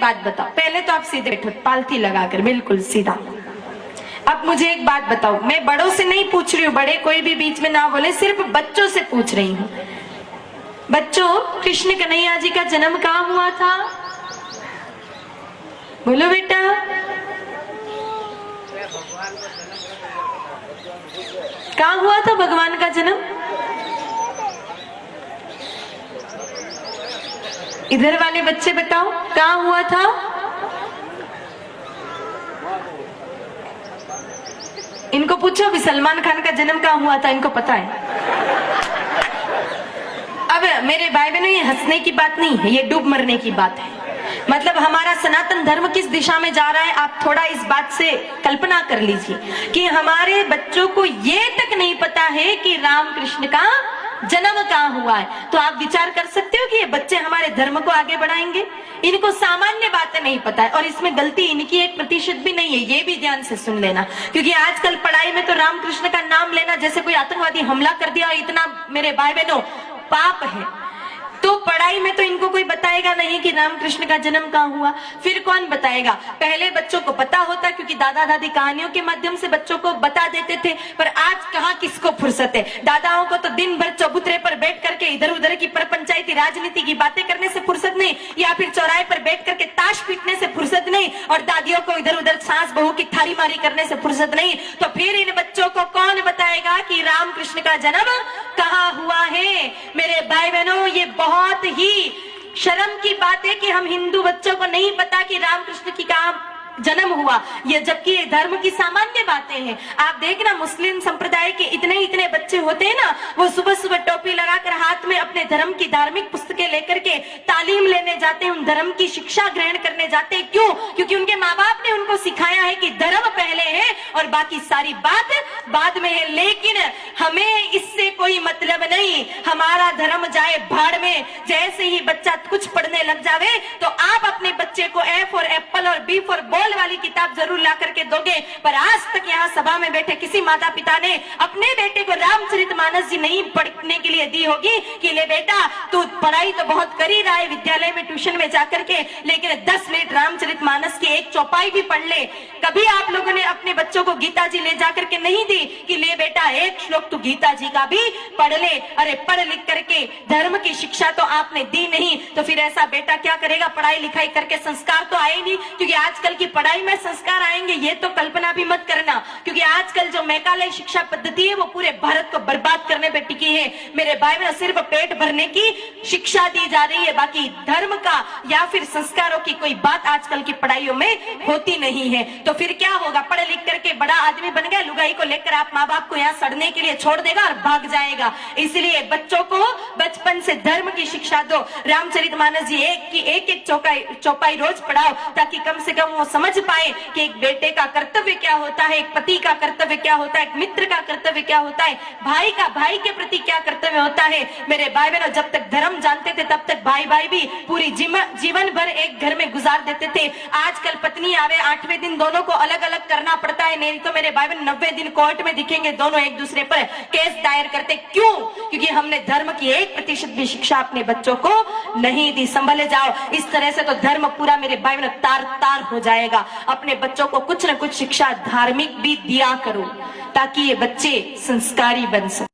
बात बताओ, पहले तो आप सीधे बैठो, पालथी लगाकर बिल्कुल सीधा। अब मुझे एक बात बताओ, मैं बड़ों से नहीं पूछ रही हूँ, बड़े कोई भी बीच में ना बोले, सिर्फ बच्चों से पूछ रही हूँ। बच्चों, कृष्ण कन्हैया जी का जन्म कहाँ हुआ था? बोलो बेटा। कहाँ हुआ था भगवान का जन्म? इधर वाले बच्चे बताओ, कहाँ हुआ था? इनको पूछो भी सलमान खान का जन्म कहाँ हुआ था, इनको पता है। अब मेरे भाई बहनों, ये हंसने की बात नहीं है, ये डूब मरने की बात है। मतलब हमारा सनातन धर्म किस दिशा में जा रहा है, आप थोड़ा इस बात से कल्पना कर लीजिए कि हमारे बच्चों को ये तक नहीं पता है कि राम कृष्ण का जन्म कहाँ हुआ है। तो आप विचार कर सकते हो कि ये बच्चे हमारे धर्म को आगे बढ़ाएंगे? इनको सामान्य बातें नहीं पता है, और इसमें गलती इनकी 1% भी नहीं है, ये भी ध्यान से सुन लेना। क्योंकि आजकल पढ़ाई में तो रामकृष्ण का नाम लेना जैसे कोई आतंकवादी हमला कर दिया, इतना मेरे भाई बहनों पाप है। तो पढ़ाई में तो इनको कोई बताएगा नहीं कि रामकृष्ण का जन्म कहाँ हुआ। फिर कौन बताएगा? पहले बच्चों को पता होता, क्योंकि दादा दादी कहानियों के माध्यम से बच्चों को बता देते थे। पर आज कहाँ किसको फुर्सत है? दादाओं को तो दिन भर चबूतरे पर बैठ करके इधर उधर की परपंचायती राजनीति की बातें करने से फुर्सत नहीं, या फिर चौराहे पर बैठ करके ताश पीटने से फुर्सत नहीं, और दादियों को इधर उधर सास बहू की थारी मारी करने से फुर्सत नहीं। तो फिर इन बच्चों को कौन बताएगा कि रामकृष्ण का जन्म कहाँ हुआ है? मेरे भाई बहनों, ये बहुत ही शर्म की बात है कि हम हिंदू बच्चों को नहीं पता कि रामकृष्ण की कहाँ जन्म हुआ, ये जबकि ये धर्म की सामान्य बातें हैं। आप देखना, मुस्लिम संप्रदाय के इतने बच्चे होते हैं ना, वो सुबह सुबह टोपी लगाकर हाथ में अपने धर्म की धार्मिक पुस्तकें लेकर के तालीम लेने जाते हैं, उन धर्म की शिक्षा ग्रहण करने जाते हैं। क्यों? क्योंकि उनके माँ बाप ने उनको सिखाया है कि धर्म पहले है और बाकी सारी बात बाद में है। लेकिन हमें इससे कोई मतलब नहीं, हमारा धर्म जाए भाड़ में। जैसे ही बच्चा कुछ पढ़ने लग जावे तो आप अपने बच्चे को ए फॉर एप्पल और बी फॉर बॉल वाली किताब जरूर ला करके दोगे। पर आज तक यहाँ सभा में बैठे किसी माता पिता ने अपने बेटे को रामचरितमानस जी नहीं पढ़ने के लिए दी होगी कि ले बेटा, तू पढ़ाई तो बहुत कर ही रहा है विद्यालय में ट्यूशन में जाकर के, लेकिन 10 मिनट रामचरितमानस की एक चौपाई भी पढ़ ले। कभी आप लोगों ने अपने बच्चों को गीता जी ले जाकर के नहीं दी कि ले बेटा एक श्लोक तू गीता जी का भी पढ़ ले? अरे पढ़ लिख करके धर्म की शिक्षा तो आपने दी नहीं, तो फिर ऐसा बेटा क्या करेगा? पढ़ाई लिखाई करके संस्कार तो आए नहीं, क्योंकि आजकल की पढ़ाई में संस्कार आएंगे ये तो कल्पना भी मत करना। क्योंकि आजकल जो मैकालय शिक्षा पद्धति है वो पूरे भारत को बर्बाद करने पे टिकी है। मेरे भाई में सिर्फ पेट भरने की शिक्षा दी जा रही है, बाकी धर्म का या फिर संस्कारों की कोई बात आजकल की पढ़ाइयों में होती नहीं है। तो फिर क्या होगा? पढ़ लिख करके बड़ा आदमी बन गया, लुगाई को लेकर आप माँ बाप को यहाँ सड़ने के लिए छोड़ देगा और भाग जाएगा। इसलिए बच्चों को बचपन से धर्म की शिक्षा दो। रामचरितमानस जी एक चौपाई रोज पढ़ाओ, ताकि कम से कम वो समझ पाए कि एक बेटे का कर्तव्य क्या होता है, एक पति का कर्तव्य क्या होता है, एक मित्र का कर्तव्य क्या होता है, भाई का भाई के प्रति क्या कर्तव्य होता है। मेरे भाई बहनों, जब तक धर्म जानते थे तब तक भाई भाई भी पूरी जीवन भर एक घर में गुजार देते थे। आजकल पत्नी आवे 8वें दिन दोनों को अलग अलग करना पड़ता है, नहीं तो मेरे भाई बहन 90 दिन कोर्ट में दिखेंगे दोनों एक दूसरे पर केस दायर करते। क्यों? क्योंकि हमने धर्म की 1% भी शिक्षा अपने बच्चों को नहीं दी। संभले जाओ, इस तरह से तो धर्म पूरा मेरे भाई बहनों तार तार हो जाएगा। अपने बच्चों को कुछ न कुछ शिक्षा धार्मिक भी दिया करो, ताकि ये बच्चे संस्कारी बन सके।